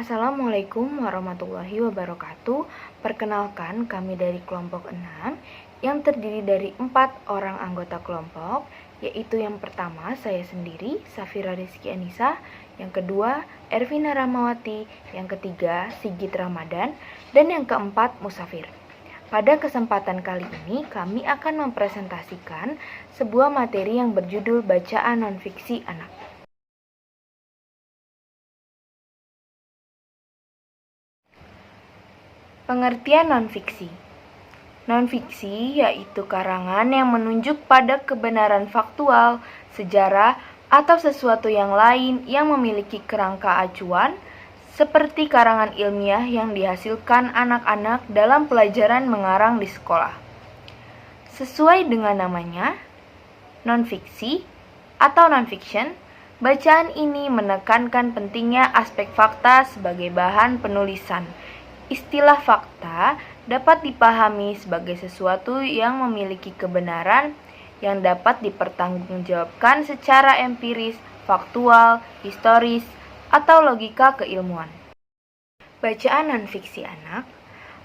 Assalamualaikum warahmatullahi wabarakatuh. Perkenalkan, kami dari kelompok 6 yang terdiri dari 4 orang anggota kelompok, yaitu yang pertama saya sendiri, Safira Rizky Anissa, yang kedua Ervina Ramawati, yang ketiga Sigit Ramadan, dan yang keempat Musafir. Pada kesempatan kali ini kami akan mempresentasikan sebuah materi yang berjudul Bacaan Nonfiksi Anak. Pengertian nonfiksi. Nonfiksi yaitu karangan yang menunjuk pada kebenaran faktual, sejarah, atau sesuatu yang lain yang memiliki kerangka acuan, seperti karangan ilmiah yang dihasilkan anak-anak dalam pelajaran mengarang di sekolah. Sesuai dengan namanya, nonfiksi atau nonfiction, bacaan ini menekankan pentingnya aspek fakta sebagai bahan penulisan. Istilah fakta dapat dipahami sebagai sesuatu yang memiliki kebenaran yang dapat dipertanggungjawabkan secara empiris, faktual, historis, atau logika keilmuan. Bacaan nonfiksi anak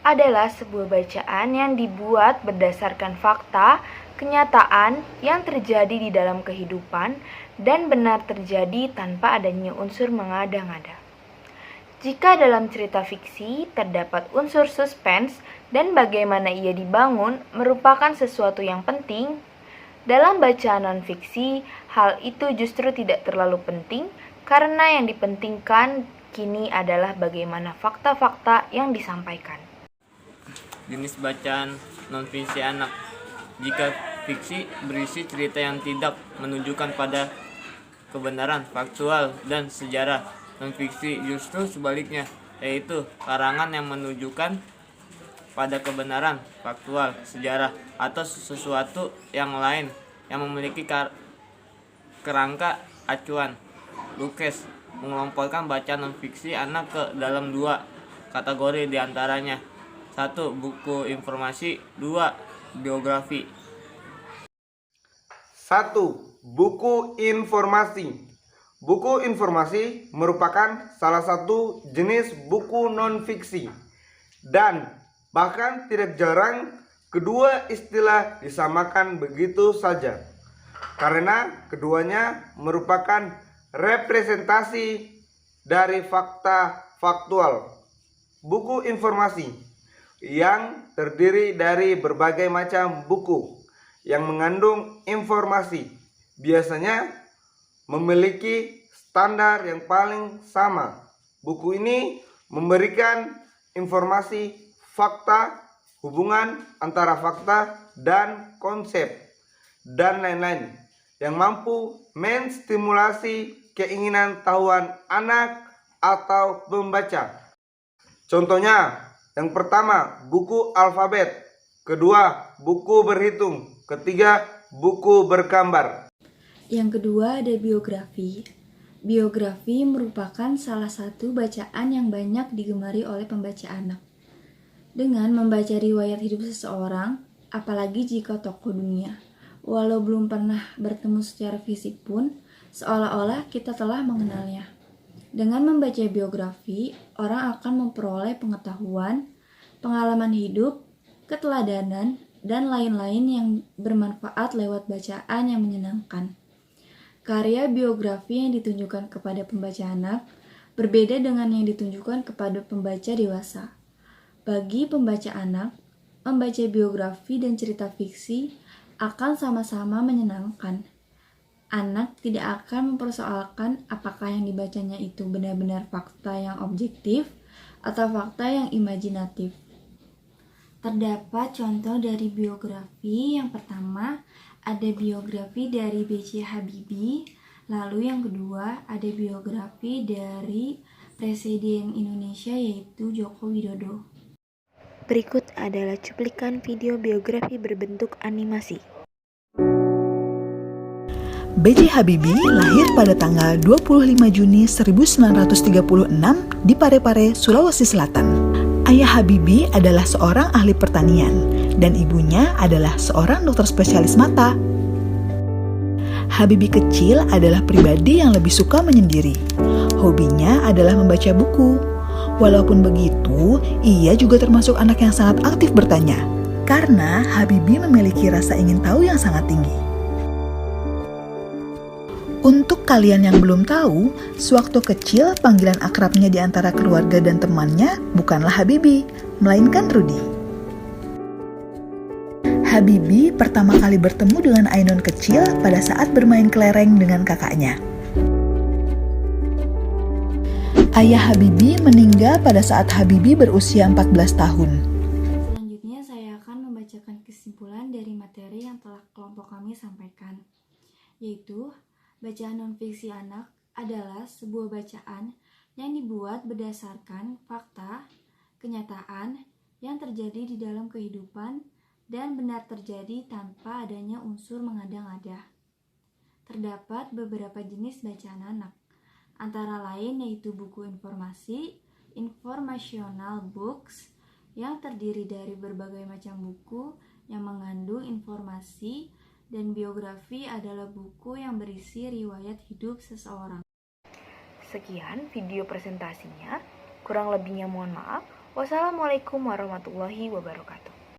adalah sebuah bacaan yang dibuat berdasarkan fakta, kenyataan yang terjadi di dalam kehidupan dan benar terjadi tanpa adanya unsur mengada-ngada. Jika dalam cerita fiksi terdapat unsur suspens dan bagaimana ia dibangun merupakan sesuatu yang penting, dalam bacaan nonfiksi hal itu justru tidak terlalu penting karena yang dipentingkan kini adalah bagaimana fakta-fakta yang disampaikan. Jenis bacaan nonfiksi anak. Jika fiksi berisi cerita yang tidak menunjukkan pada kebenaran faktual dan sejarah, nonfiksi justru sebaliknya, yaitu karangan yang menunjukkan pada kebenaran faktual, sejarah, atau sesuatu yang lain yang memiliki kerangka acuan. Lucas mengelompokkan bacaan nonfiksi anak ke dalam 2 kategori diantaranya. 1. Buku informasi. 2. Biografi. 1. Buku informasi. Buku informasi merupakan salah satu jenis buku non-fiksi, dan bahkan tidak jarang kedua istilah disamakan begitu saja, karena keduanya merupakan representasi dari fakta faktual. Buku informasi yang terdiri dari berbagai macam buku yang mengandung informasi biasanya memiliki standar yang paling sama. Buku ini memberikan informasi fakta, hubungan antara fakta dan konsep, dan lain-lain yang mampu menstimulasi keinginan tahuan anak atau pembaca. Contohnya, yang pertama, buku alfabet. Kedua, buku berhitung. Ketiga, buku bergambar. Yang kedua ada biografi. Biografi merupakan salah satu bacaan yang banyak digemari oleh pembaca anak. Dengan membaca riwayat hidup seseorang, apalagi jika tokoh dunia, walau belum pernah bertemu secara fisik pun, seolah-olah kita telah mengenalnya. Dengan membaca biografi, orang akan memperoleh pengetahuan, pengalaman hidup, keteladanan, dan lain-lain yang bermanfaat lewat bacaan yang menyenangkan. Karya biografi yang ditunjukkan kepada pembaca anak berbeda dengan yang ditunjukkan kepada pembaca dewasa. Bagi pembaca anak, membaca biografi dan cerita fiksi akan sama-sama menyenangkan. Anak tidak akan mempersoalkan apakah yang dibacanya itu benar-benar fakta yang objektif atau fakta yang imajinatif. Terdapat contoh dari biografi. Yang pertama, ada biografi dari B.J. Habibie, lalu yang kedua ada biografi dari Presiden Indonesia yaitu Joko Widodo. Berikut adalah cuplikan video biografi berbentuk animasi. B.J. Habibie lahir pada tanggal 25 Juni 1936 di Parepare, Sulawesi Selatan. Ayah Habibie adalah seorang ahli pertanian dan ibunya adalah seorang dokter spesialis mata. Habibie kecil adalah pribadi yang lebih suka menyendiri. Hobinya adalah membaca buku. Walaupun begitu, ia juga termasuk anak yang sangat aktif bertanya, karena Habibie memiliki rasa ingin tahu yang sangat tinggi. Untuk kalian yang belum tahu, sewaktu kecil panggilan akrabnya di antara keluarga dan temannya bukanlah Habibie, melainkan Rudy. Habibie pertama kali bertemu dengan Ainun kecil pada saat bermain kelereng dengan kakaknya. Ayah Habibie meninggal pada saat Habibie berusia 14 tahun. Selanjutnya saya akan membacakan kesimpulan dari materi yang telah kelompok kami sampaikan, yaitu bacaan non-fiksi anak adalah sebuah bacaan yang dibuat berdasarkan fakta, kenyataan yang terjadi di dalam kehidupan dan benar terjadi tanpa adanya unsur mengada-ngada. Terdapat beberapa jenis bacaan anak, antara lain yaitu buku informasi, informational books, yang terdiri dari berbagai macam buku yang mengandung informasi, dan biografi adalah buku yang berisi riwayat hidup seseorang. Sekian video presentasinya, kurang lebihnya mohon maaf. Wassalamualaikum warahmatullahi wabarakatuh.